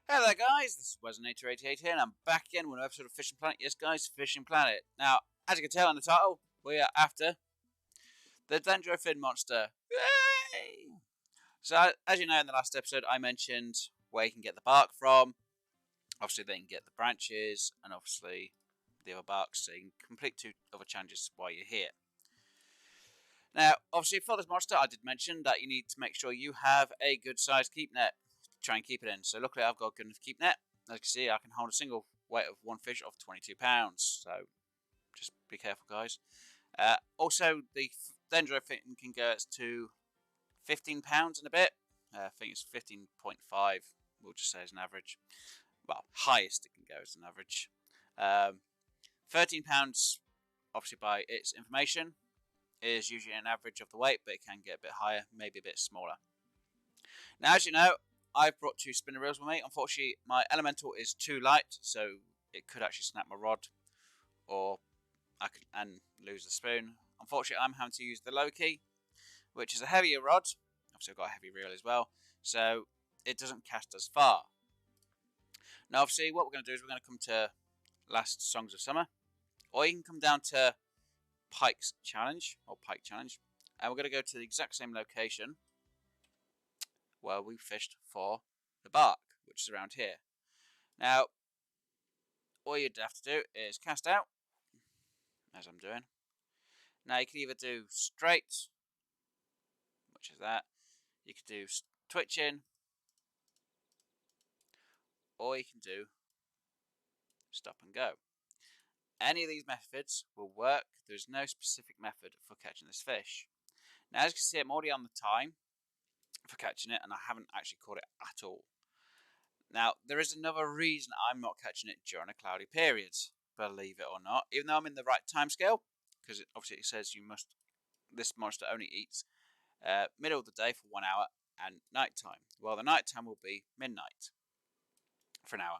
Hello guys, this is Wesonator88 here, and I'm back again with another episode of Fishing Planet. Yes guys, Fishing Planet. Now, as you can tell in the title, we are after the Dendrofin monster. Yay! So, as you know, in the last episode, I mentioned where you can get the bark from. Obviously, then you can get the branches, and obviously the other barks, so you can complete two other challenges while you're here. Now, obviously, for this monster, I did mention that you need to make sure you have a good sized keep net to try and keep it in. So, luckily, I've got a good enough keep net. As you can see, I can hold a single weight of one fish of 22 pounds. So, just be careful, guys. Also, the Dendrofin can go to 15 pounds and a bit. I think it's 15.5. We'll just say as an average. Well, highest it can go as an average. 13 pounds, obviously, by its information, is usually an average of the weight, but it can get a bit higher, maybe a bit smaller. Now, as you know, I've brought two spinner reels with me. Unfortunately, my elemental is too light, so it could actually snap my rod, or I could lose the spoon. Unfortunately, I'm having to use the low key, which is a heavier rod. Obviously, I've got a heavy reel as well, so it doesn't cast as far. Now, obviously, what we're going to do is we're going to come to Last Songs of Summer, or you can come down to Pike's Challenge, or Pike Challenge, and we're going to go to the exact same location where we fished for the bark, which is around here. Now, all you'd have to do is cast out, as I'm doing. Now, you can either do straight, which is that, you could do twitching, or you can do stop and go. Any of these methods will work. There's no specific method for catching this fish. Now, as you can see, I'm already on the time for catching it, and I haven't actually caught it at all. Now, there is another reason I'm not catching it during a cloudy period, believe it or not, even though I'm in the right time scale, because obviously it says this monster only eats middle of the day for 1 hour and night time. Well, the night time will be midnight for an hour.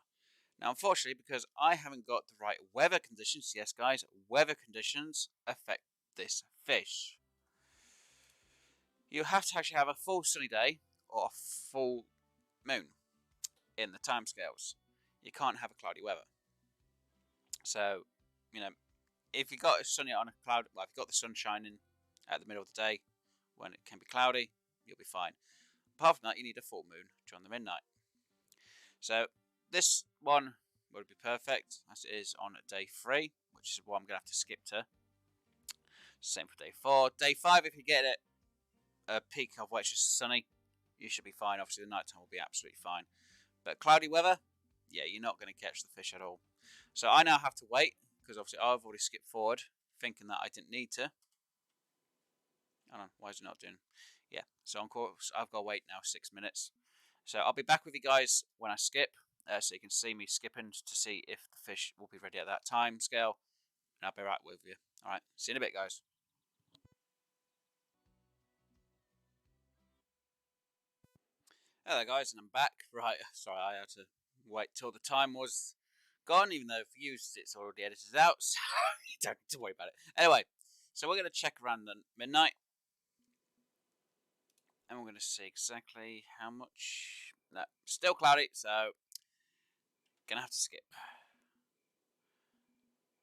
Now, unfortunately, because I haven't got the right weather conditions, yes, guys, weather conditions affect this fish. You have to actually have a full sunny day or a full moon in the timescales. You can't have a cloudy weather. So, if you got a sunny on a cloud, well, if you got the sun shining at the middle of the day when it can be cloudy, you'll be fine. Apart from that, you need a full moon during the midnight. So, this one would be perfect as it is on day 3, which is what I'm going to have to skip to. Same for day 4. Day 5, if you get it a peak of which is sunny, you should be fine. Obviously, the night time will be absolutely fine. But cloudy weather, yeah, you're not going to catch the fish at all. So I now have to wait, because obviously I've already skipped forward, thinking that I didn't need to. I don't know, why is it not doing? Yeah, so on course, I've got to wait now 6 minutes. So I'll be back with you guys when I skip, so you can see me skipping to see if the fish will be ready at that time scale. And I'll be right with you. Alright, see you in a bit, guys. Hello guys, and I'm back. Right, sorry, I had to wait till the time was gone, even though for you it's already edited out, so you don't need to worry about it. Anyway, so we're going to check around the midnight, and we're going to see exactly how much. No, still cloudy, so gonna have to skip.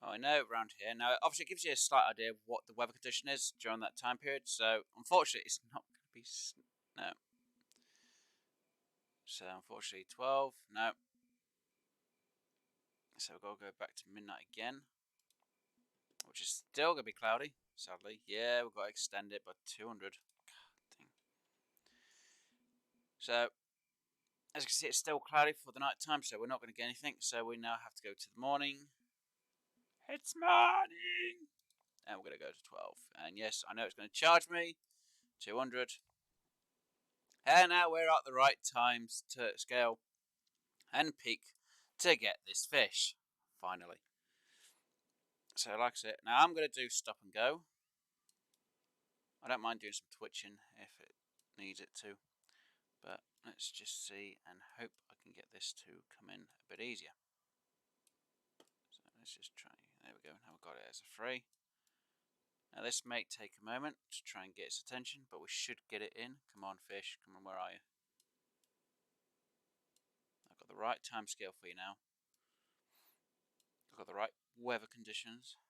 Oh, I know around here. Now, obviously, it gives you a slight idea of what the weather condition is during that time period. So, unfortunately, it's not going to be. No. So, unfortunately, 12. No. So, we've got to go back to midnight again, which is still going to be cloudy, sadly. Yeah, we've got to extend it by 200. God, dang. So, as you can see, it's still cloudy for the night time, so we're not going to get anything. So, we now have to go to the morning. It's morning! And we're going to go to 12. And yes, I know it's going to charge me 200. And now we're at the right times to scale and peak to get this fish, finally. So like I said, now I'm going to do stop and go. I don't mind doing some twitching if it needs it to, but let's just see and hope I can get this to come in a bit easier. So let's just try, there we go, now we've got it as a 3. Now this may take a moment to try and get its attention, but we should get it in. Come on fish, come on, where are you? the right time scale for you now. I've got the right weather conditions.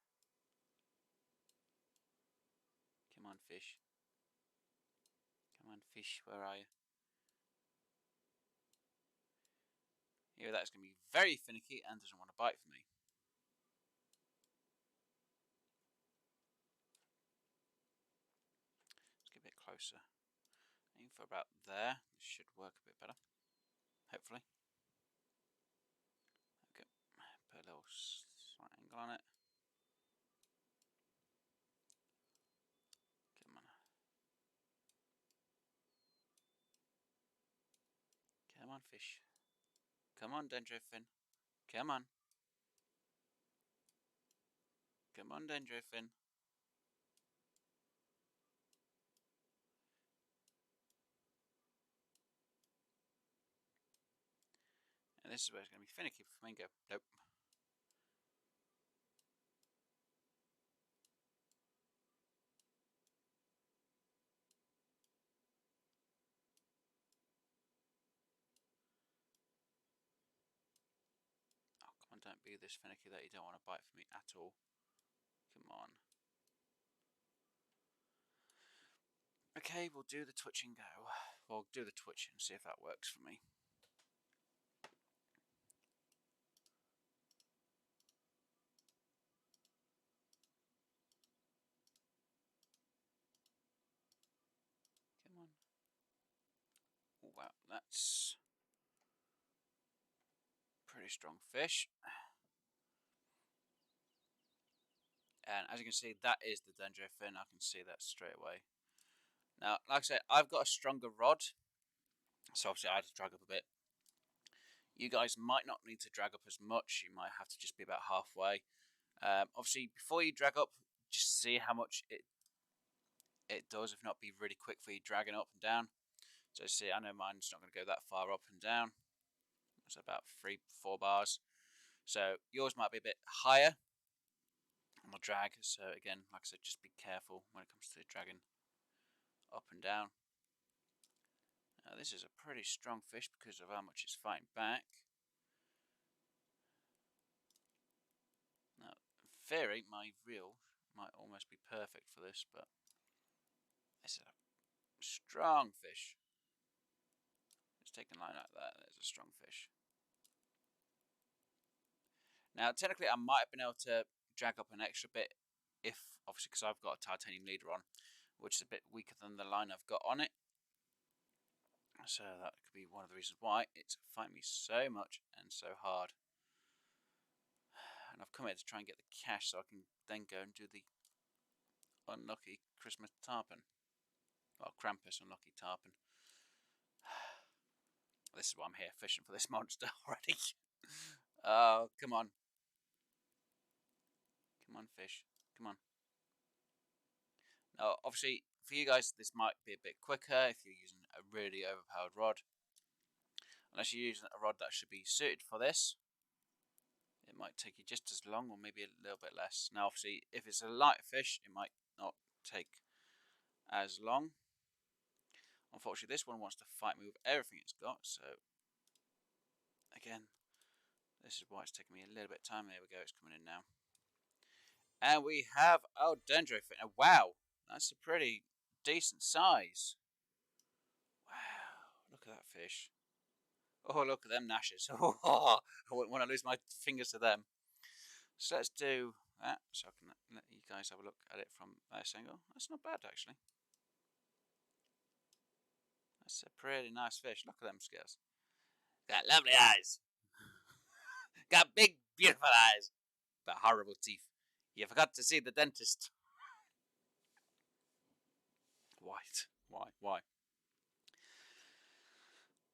Come on, fish. Come on, fish, where are you? Here, that's going to be very finicky and doesn't want to bite for me. Let's get a bit closer. Aim for about there. This should work a bit better. Hopefully. Okay. Put a little slight angle on it. Come on. Come on, fish. Come on, Dendrofin. Come on. Come on, Dendrofin. And this is where it's going to be finicky for me. Go. Nope. Oh, come on, don't be this finicky that you don't want to bite for me at all. Come on. Okay, we'll do the twitch and go. We'll do the twitch and see if that works for me. Come on. Oh, wow, that's pretty strong fish. And as you can see, that is the Dendrofin. I can see that straight away. Now, like I said, I've got a stronger rod, so obviously I had to drag up a bit. You guys might not need to drag up as much. You might have to just be about halfway. Obviously, before you drag up, just see how much it does. If not, be really quick for you dragging up and down. So see, I know mine's not going to go that far up and down. It's about 3-4 bars. So yours might be a bit higher on the drag. So again, like I said, just be careful when it comes to dragging up and down. Now this is a pretty strong fish because of how much it's fighting back. Now, in theory, my reel might almost be perfect for this, but this is a strong fish. Just take a line like that. There's a strong fish. Now, technically, I might have been able to drag up an extra bit if, obviously, because I've got a titanium leader on, which is a bit weaker than the line I've got on it. So that could be one of the reasons why it's fighting me so much and so hard. And I've come here to try and get the cash so I can then go and do the unlucky Christmas tarpon. Well, Krampus unlucky tarpon. This is why I'm here, fishing for this monster already. Oh, come on. Come on, fish. Come on. Now, obviously, for you guys, this might be a bit quicker if you're using a really overpowered rod. Unless you're using a rod that should be suited for this, it might take you just as long or maybe a little bit less. Now, obviously, if it's a lighter fish, it might not take as long. Unfortunately, this one wants to fight me with everything it's got, so again, this is why it's taking me a little bit of time. There we go, it's coming in now. And we have our Dendrofin. Oh, wow, that's a pretty decent size. Wow, look at that fish. Oh, look at them gnashes. Oh, I wouldn't want to lose my fingers to them. So let's do that so I can let you guys have a look at it from this angle. That's not bad, actually. That's a pretty nice fish. Look at them scales. Got lovely eyes. Got big, beautiful eyes. But horrible teeth. You forgot to see the dentist. Why?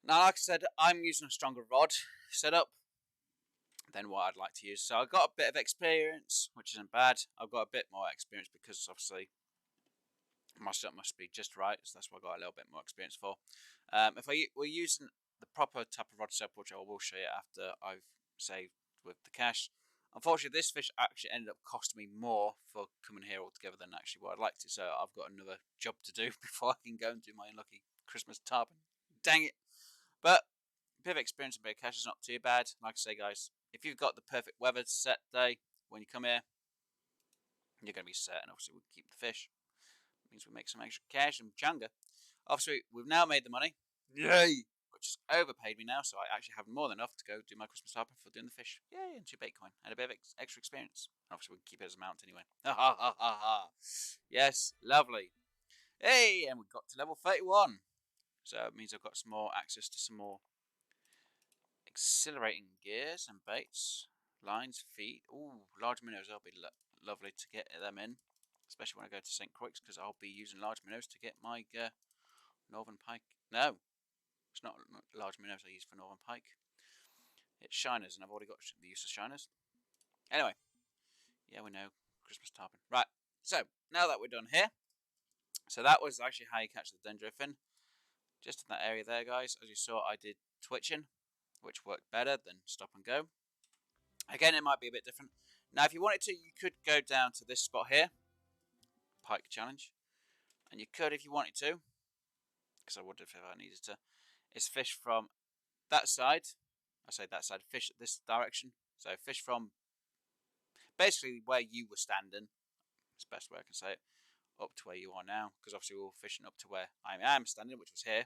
Now, like I said, I'm using a stronger rod setup than what I'd like to use. So I've got a bit of experience, which isn't bad. I've got a bit more experience because obviously my setup must be just right. So that's what I got a little bit more experience for. If we're using the proper type of rod setup, which I will show you after I've saved with the cash. Unfortunately, this fish actually ended up costing me more for coming here altogether than actually what I'd like to. So I've got another job to do before I can go and do my unlucky Christmas tarpon. Dang it. But bit of experience and bit of cash is not too bad. Like I say, guys, if you've got the perfect weather set day when you come here, you're going to be set, and obviously we'll keep the fish. It means we make some extra cash and changa. Obviously, we've now made the money. Yay! Which has overpaid me now, so I actually have more than enough to go do my Christmas harper for doing the fish. Yay, and 2 Bitcoin. And a bit of extra experience. Obviously, we can keep it as a mount anyway. Ha ha ha ha ha. Yes, lovely. Hey, and we've got to level 31. So it means I've got some more access to some more accelerating gears and baits. Lines, feet. Ooh, large minnows. That'll be lovely to get them in. Especially when I go to St. Croix, because I'll be using large minnows to get my northern pike. No, it's not large minnows I use for northern pike. It's shiners, and I've already got the use of shiners. Anyway, yeah, we know Christmas tarpon. Right, so now that we're done here, so that was actually how you catch the dendrofin. Just in that area there, guys. As you saw, I did twitching, which worked better than stop and go. Again, it might be a bit different. Now, if you wanted to, you could go down to this spot here, pike challenge, and you could, if you wanted to, because I would if I needed to, is fish from that side. I say that side, fish this direction. So fish from basically where you were standing. It's the best way I can say it. Up to where you are now, because obviously we were fishing up to where I am standing, which was here,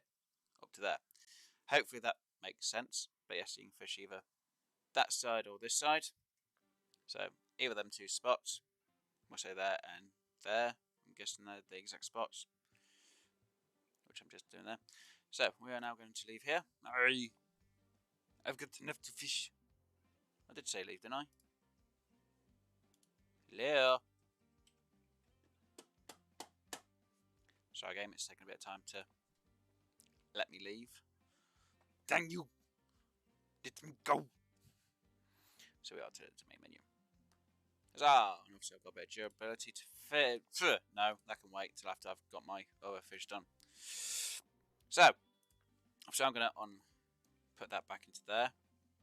up to there. Hopefully that makes sense. But yes, you can fish either that side or this side. So either them 2 spots. We'll say there and there. I'm guessing they're the exact spots, which I'm just doing there. So we are now going to leave here. I've got enough to fish. I did say leave, didn't I? Hello. Sorry, game. It's taking a bit of time to let me leave. Dang you! Let me go. So we are to the main menu. Huzzah! And obviously I've got a bit of durability to fit. No, that can wait till after I've got my other fish done. So, obviously I'm going to put that back into there,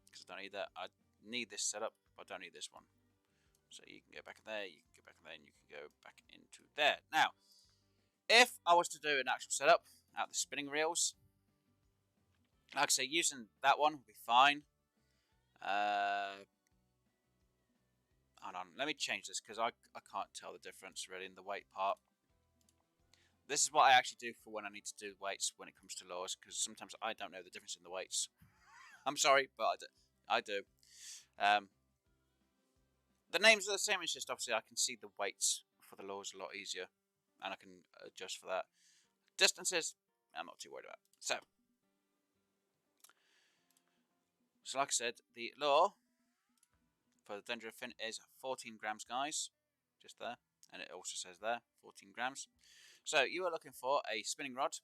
because I don't need that. I need this setup, but I don't need this one. So you can go back in there, you can go back in there, and you can go back into there. Now, if I was to do an actual setup out the spinning reels, like I say, using that one would be fine. Hold on, let me change this, because I can't tell the difference really in the weight part. This is what I actually do for when I need to do weights when it comes to lures, because sometimes I don't know the difference in the weights. I'm sorry, but I do. The names are the same, it's just obviously I can see the weights for the lures a lot easier, and I can adjust for that. Distances, I'm not too worried about. So like I said, the lure for the dendrofin is 14 grams, guys. Just there. And it also says there, 14 grams. So you are looking for a spinning rod,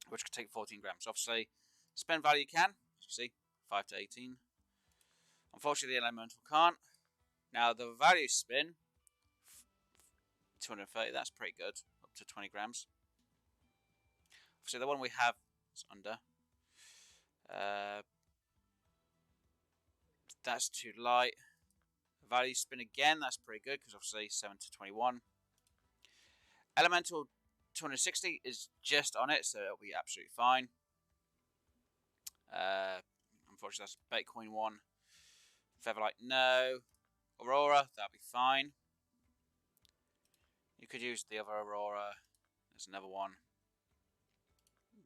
which could take 14 grams. Obviously, spin value you can. As you see, 5 to 18. Unfortunately, the elemental can't. Now, the value spin, 230, that's pretty good. Up to 20 grams. Obviously, the one we have is under. That's too light. Value spin again, that's pretty good, because obviously 7 to 21. Elemental 260 is just on it, so it'll be absolutely fine. Unfortunately, that's Bitcoin 1. Featherlight, no. Aurora, that'll be fine. You could use the other Aurora. There's another one.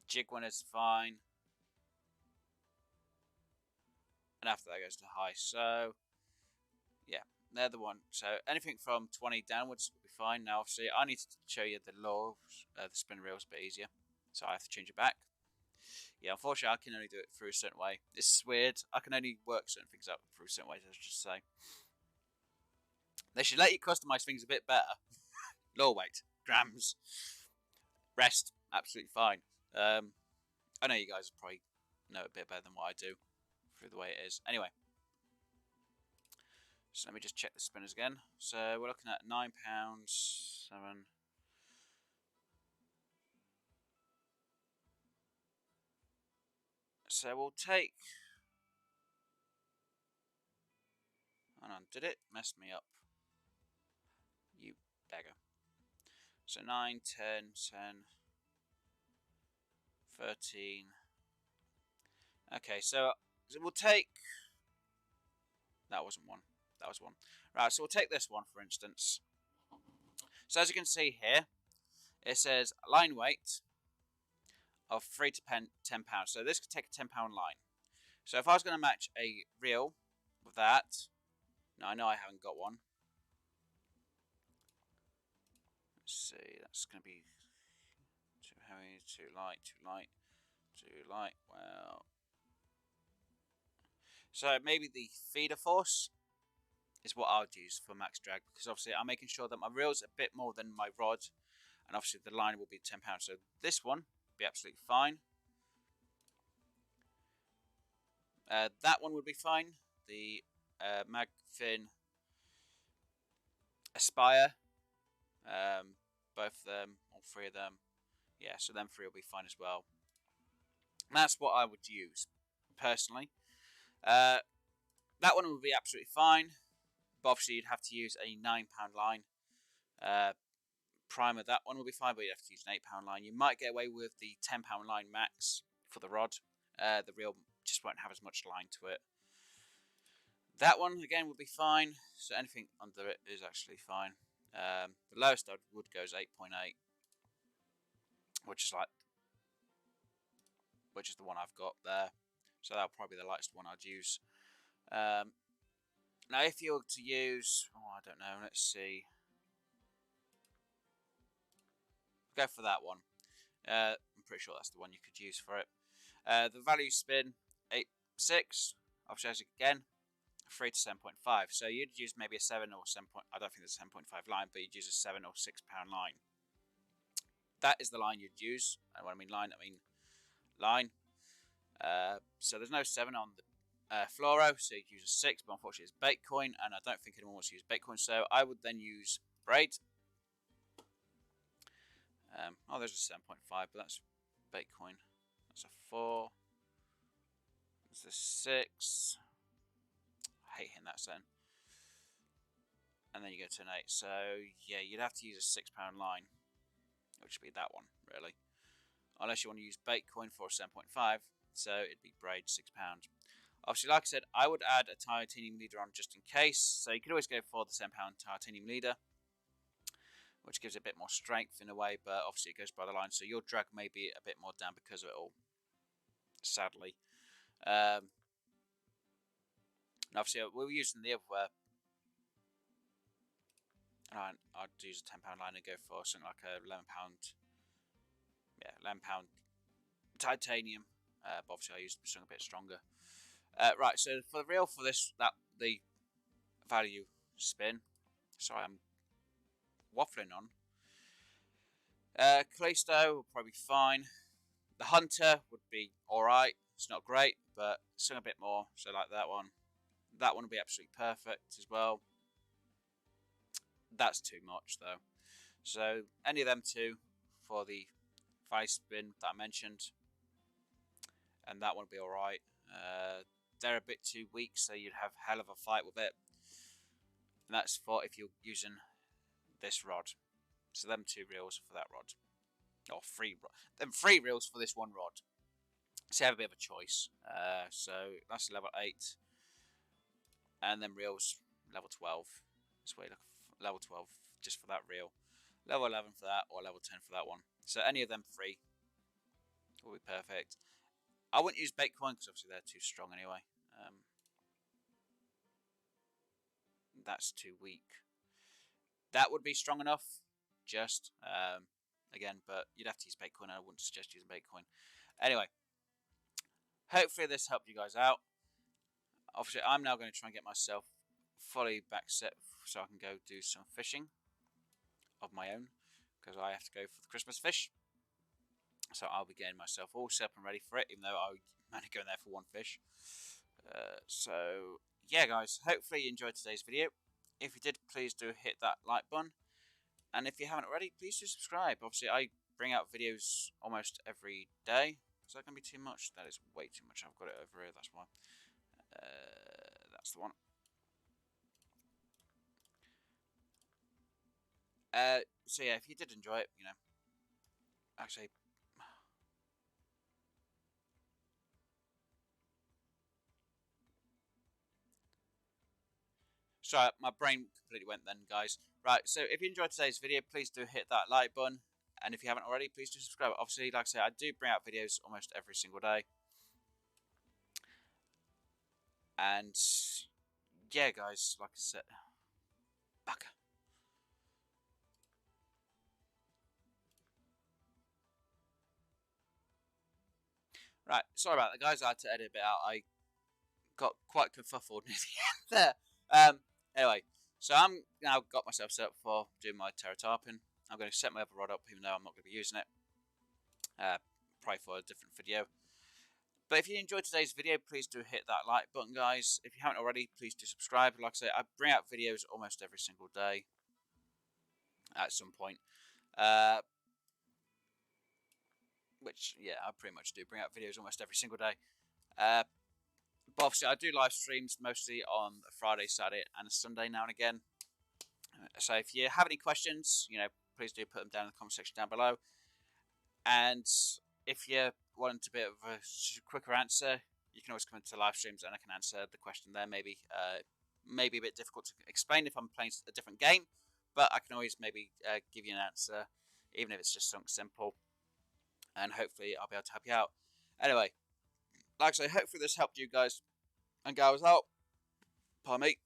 Jig one is fine. And after that goes to high. So, yeah, they're the one. So anything from 20 downwards will be fine. Now, obviously, I need to show you the lure. The spin reel's a bit easier. So I have to change it back. Yeah, unfortunately, I can only do it through a certain way. This is weird. I can only work certain things out through certain ways, I should just say. They should let you customize things a bit better. Lure weight, grams, rest, absolutely fine. I know you guys probably know a bit better than what I do through the way it is. Anyway, so let me just check the spinners again. So we're looking at £9, 7. So we'll take. Hold on, did it mess me up? You beggar. So 9, 10, 10, 13. Okay, so we'll take... That wasn't one. That was one. Right, so we'll take this one, for instance. So as you can see here, it says line weight of 3 to 10 pounds. So this could take a 10-pound line. So if I was going to match a reel with that... Now, I know I haven't got one. Let's see, that's going to be too heavy, too light, too light, too light. Well... So maybe the feeder force is what I would use for max drag, because obviously I'm making sure that my reel's a bit more than my rod, and obviously the line will be 10 pounds. So this one will be absolutely fine. That one would be fine. The Magfin Aspire, both of them, all three of them. Yeah, so them three will be fine as well. And that's what I would use personally. That one would be absolutely fine, but obviously you'd have to use a 9-pound line. Primer, that one will be fine, but you'd have to use an 8-pound line. You might get away with the 10-pound line max for the rod. The reel just won't have as much line to it. That one again would be fine. So anything under it is actually fine. The lowest I would go is 8.8, which is the one I've got there. So that'll probably be the lightest one I'd use. Now, if you were to use, I don't know. Let's see. Go for that one. I'm pretty sure that's the one you could use for it. The value spin 8.6. Obviously, as again, 3 to 7.5. So you'd use maybe a 7 or 7. I don't think there's a 7.5 line, but you'd use a 7 or 6-pound line. That is the line you'd use. And when I mean line, I mean line. So there's no 7 on the fluoro, so you'd use a 6, but unfortunately it's bait coin, and I don't think anyone wants to use bait coin, so I would then use braid. There's a 7.5, but that's bait coin. That's a 4. There's a 6. I hate hitting that then. And then you go to an 8. So yeah, you'd have to use a 6-pound line, which would be that one, really. Unless you want to use bait coin for a 7.5, so it'd be braid 6 pounds. Obviously, like I said, I would add a titanium leader on just in case. So you could always go for the 10-pound titanium leader, which gives it a bit more strength in a way, but obviously it goes by the line, so your drag may be a bit more down because of it all, sadly. And obviously we were using the other, I'd use a 10-pound line and go for something like a 11-pound, 11-pound titanium, but obviously I used something a bit stronger. Right, so for the reel for this, the value spin, sorry, I'm waffling on. Callisto will probably be fine. The Hunter would be alright. It's not great, but still a bit more. So like that one. That one would be absolutely perfect as well. That's too much though. So any of them two for the value spin that I mentioned. And that one would be alright. They're a bit too weak, so you'd have hell of a fight with it. And that's for if you're using this rod. So them 2 reels for that rod. Or 3 reels for this one rod. So you have a bit of a choice. So that's level 8. And then reels level 12. This way, level 12 just for that reel. Level 11 for that, or level 10 for that one. So any of them 3 will be perfect. I wouldn't use bait coin because obviously they're too strong anyway. That's too weak. That would be strong enough, just again, but you'd have to use bait coin. I wouldn't suggest using bait coin. Anyway, hopefully this helped you guys out. Obviously, I'm now going to try and get myself fully back set so I can go do some fishing of my own, because I have to go for the Christmas fish. So I'll be getting myself all set up and ready for it, even though I'm only going there for 1 fish. So yeah, guys, hopefully you enjoyed today's video. If you did, please do hit that like button, and if you haven't already, please do subscribe. Obviously, I bring out videos almost every day. Is that going to be too much? That is way too much. I've got it over here, that's why. That's the one. So yeah, if you did enjoy it, actually, Sorry, my brain completely went then, guys. Right, so if you enjoyed today's video, please do hit that like button. And if you haven't already, please do subscribe. Obviously, like I say, I do bring out videos almost every single day. And yeah, guys, like I said, bugger. Right, sorry about that, guys. I had to edit a bit out. I got quite kerfuffled near the end there. Anyway, so I'm now got myself set up for doing my terratarping. I'm going to set my other rod up, even though I'm not going to be using it. Probably for a different video. But if you enjoyed today's video, please do hit that like button, guys. If you haven't already, please do subscribe. Like I say, I bring out videos almost every single day at some point. Which, yeah, I pretty much do bring out videos almost every single day. But obviously, I do live streams mostly on a Friday, Saturday, and a Sunday now and again. So if you have any questions, please do put them down in the comment section down below. And if you want a bit of a quicker answer, you can always come into live streams and I can answer the question there. Maybe a bit difficult to explain if I'm playing a different game, but I can always maybe give you an answer, even if it's just something simple. And hopefully I'll be able to help you out. Anyway, like I say, hopefully this helped you guys and gals out. Pardon me.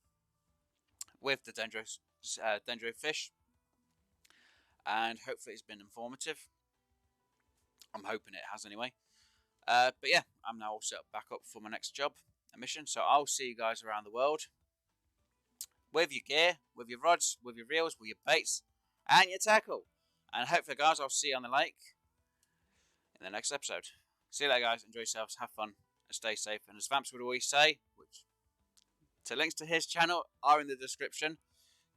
With the dendro fish. And hopefully it's been informative. I'm hoping it has anyway. But yeah, I'm now all set back up for my next job and mission. So I'll see you guys around the world. With your gear, with your rods, with your reels, with your baits, and your tackle. And hopefully, guys, I'll see you on the lake in the next episode. See you later, guys. Enjoy yourselves, have fun, and stay safe. And as Vamps would always say, links to his channel are in the description.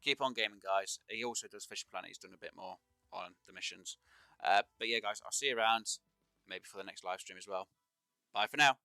Keep on gaming, guys. He also does Fishing Planet. He's done a bit more on the missions. But yeah, guys, I'll see you around, maybe for the next live stream as well. Bye for now.